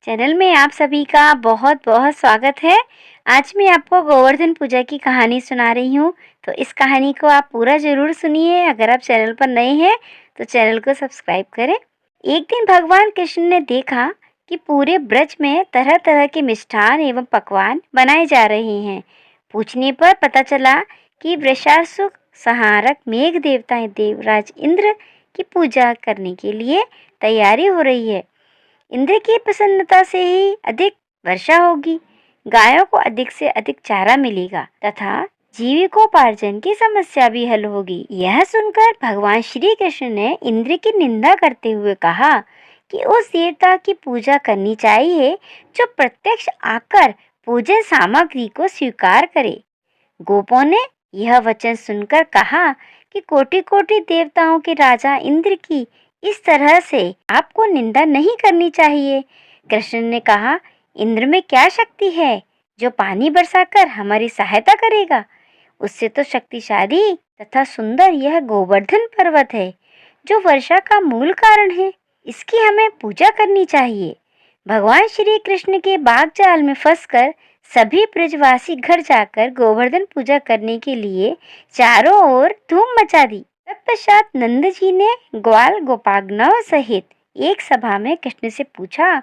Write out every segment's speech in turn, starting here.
Channel में आप सभी का बहुत बहुत स्वागत है। आज मैं आपको गोवर्धन पूजा की कहानी सुना रही हूँ, तो इस कहानी को आप पूरा ज़रूर सुनिए। अगर आप चैनल पर नए हैं तो चैनल को सब्सक्राइब करें। एक दिन भगवान कृष्ण ने देखा कि पूरे ब्रज में तरह तरह के मिष्ठान एवं पकवान बनाए जा रहे हैं। पूछने पर पता चला कि वृषासुर संहारक मेघ देवता देवराज इंद्र की पूजा करने के लिए तैयारी हो रही है। इंद्र की प्रसन्नता से ही अधिक वर्षा होगी, गायों को अधिक से अधिक चारा मिलेगा तथा जीविकोपार्जन की समस्या भी हल होगी। यह सुनकर भगवान श्री कृष्ण ने इंद्र की निंदा करते हुए कहा कि उस देवता की पूजा करनी चाहिए जो प्रत्यक्ष आकर पूजन सामग्री को स्वीकार करे। गोपों ने यह वचन सुनकर कहा कि कोटि कोटि देवताओं के राजा इंद्र की इस तरह से आपको निंदा नहीं करनी चाहिए। कृष्ण ने कहा, इंद्र में क्या शक्ति है जो पानी बरसाकर हमारी सहायता करेगा? उससे तो शक्तिशाली तथा सुंदर यह गोवर्धन पर्वत है जो वर्षा का मूल कारण है। इसकी हमें पूजा करनी चाहिए। भगवान श्री कृष्ण के बाग जाल में फंसकर सभी ब्रजवासी घर जाकर गोवर्धन पूजा करने के लिए चारों ओर धूम मचा दी। तत्पश्चात नंद जी ने ग्वाल गोपागनव सहित एक सभा में कृष्ण से पूछा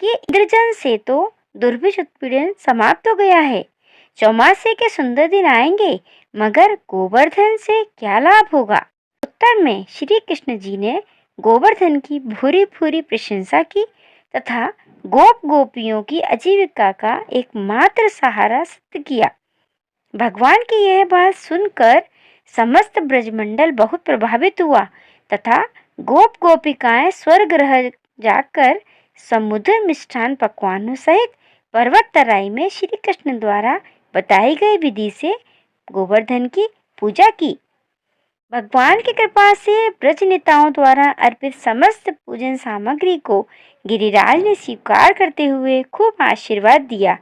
कि इंद्रजन से तो दुर्भिक्ष उत्पीड़न समाप्त हो गया है, चौमासे के सुंदर दिन आएंगे, मगर गोवर्धन से क्या लाभ होगा? उत्तर में श्री कृष्ण जी ने गोवर्धन की भूरी भूरी प्रशंसा की तथा गोप गोपियों की आजीविका का एकमात्र सहारा सिद्ध किया। भगवान की यह बात सुनकर समस्त ब्रजमंडल बहुत प्रभावित हुआ तथा गोप गोपिकाएं स्वर्ग रह जाकर समुद्र मिष्ठान पकवानों सहित पर्वत तराई में श्री कृष्ण द्वारा बताई गई विधि से गोवर्धन की पूजा की। भगवान की कृपा से ब्रज नेताओं द्वारा अर्पित समस्त पूजन सामग्री को गिरिराज ने स्वीकार करते हुए खूब आशीर्वाद दिया।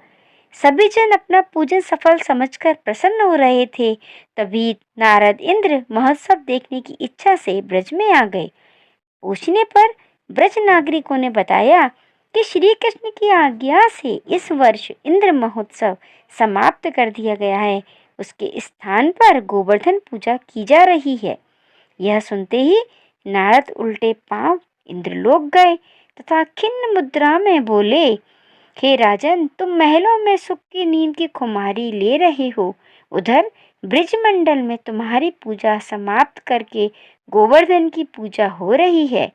सभी जन अपना पूजन सफल समझकर प्रसन्न हो रहे थे। तभी नारद इंद्र महोत्सव देखने की इच्छा से ब्रज में आ गए। पूछने पर ब्रज नागरिकों ने बताया कि श्री कृष्ण की आज्ञा से इस वर्ष इंद्र महोत्सव समाप्त कर दिया गया है। उसके स्थान पर गोवर्धन पूजा की जा रही है। यह सुनते ही नारद उल्टे पांव इंद्रलोक गए तथा खिन्न मुद्रा में बोले, हे राजन, तुम महलों में सुख की नींद की खुमारी ले रहे हो, उधर ब्रजमंडल में तुम्हारी पूजा समाप्त करके गोवर्धन की पूजा हो रही है।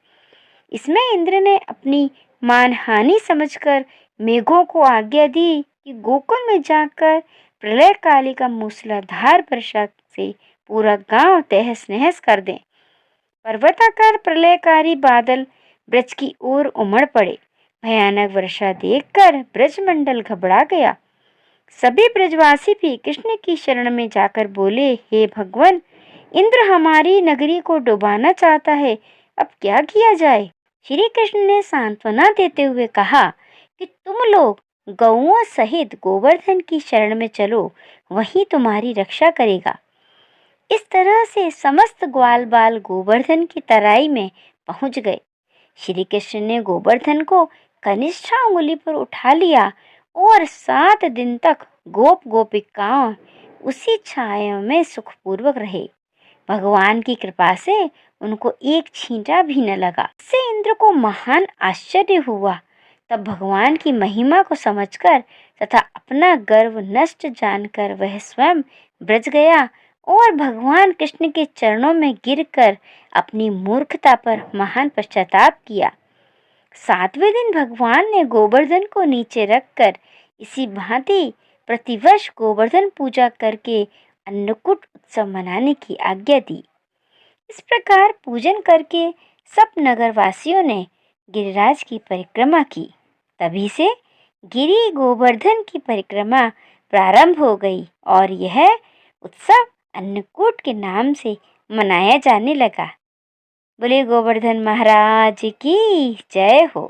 इसमें इंद्र ने अपनी मानहानि समझकर मेघों को आज्ञा दी कि गोकुल में जाकर प्रलय काली का मूसलाधार वर्षा से पूरा गांव तहस नहस कर दें। पर्वताकार प्रलयकारी बादल ब्रज की ओर उमड़ पड़े। भयानक वर्षा देखकर ब्रजमंडल घबरा गया। सभी ब्रजवासी भी कृष्ण की शरण में जाकर बोले, हे भगवान, इंद्र हमारी नगरी को डुबाना चाहता है, अब क्या किया जाए? श्री कृष्ण ने सांत्वना देते हुए कहा कि तुम लोग गौओं सहित गोवर्धन की शरण में चलो, वही तुम्हारी रक्षा करेगा। इस तरह से समस्त ग्वाल बाल गोवर्धन की तराई में पहुंच गए। श्री कृष्ण ने गोवर्धन को कनिष्ठा उंगली पर उठा लिया और 7 दिन तक गोप गोपिकाओं उसी छाया में सुखपूर्वक रहे। भगवान की कृपा से उनको एक छींटा भी न लगा। इससे इंद्र को महान आश्चर्य हुआ। तब भगवान की महिमा को समझकर तथा अपना गर्व नष्ट जानकर वह स्वयं ब्रज गया और भगवान कृष्ण के चरणों में गिरकर अपनी मूर्खता पर महान पश्चाताप किया। 7वें दिन भगवान ने गोवर्धन को नीचे रखकर इसी भांति प्रतिवर्ष गोवर्धन पूजा करके अन्नकूट उत्सव मनाने की आज्ञा दी। इस प्रकार पूजन करके सब नगरवासियों ने गिरिराज की परिक्रमा की। तभी से गिरि गोवर्धन की परिक्रमा प्रारंभ हो गई और यह उत्सव अन्नकूट के नाम से मनाया जाने लगा। बोले गोवर्धन महाराज की जय हो।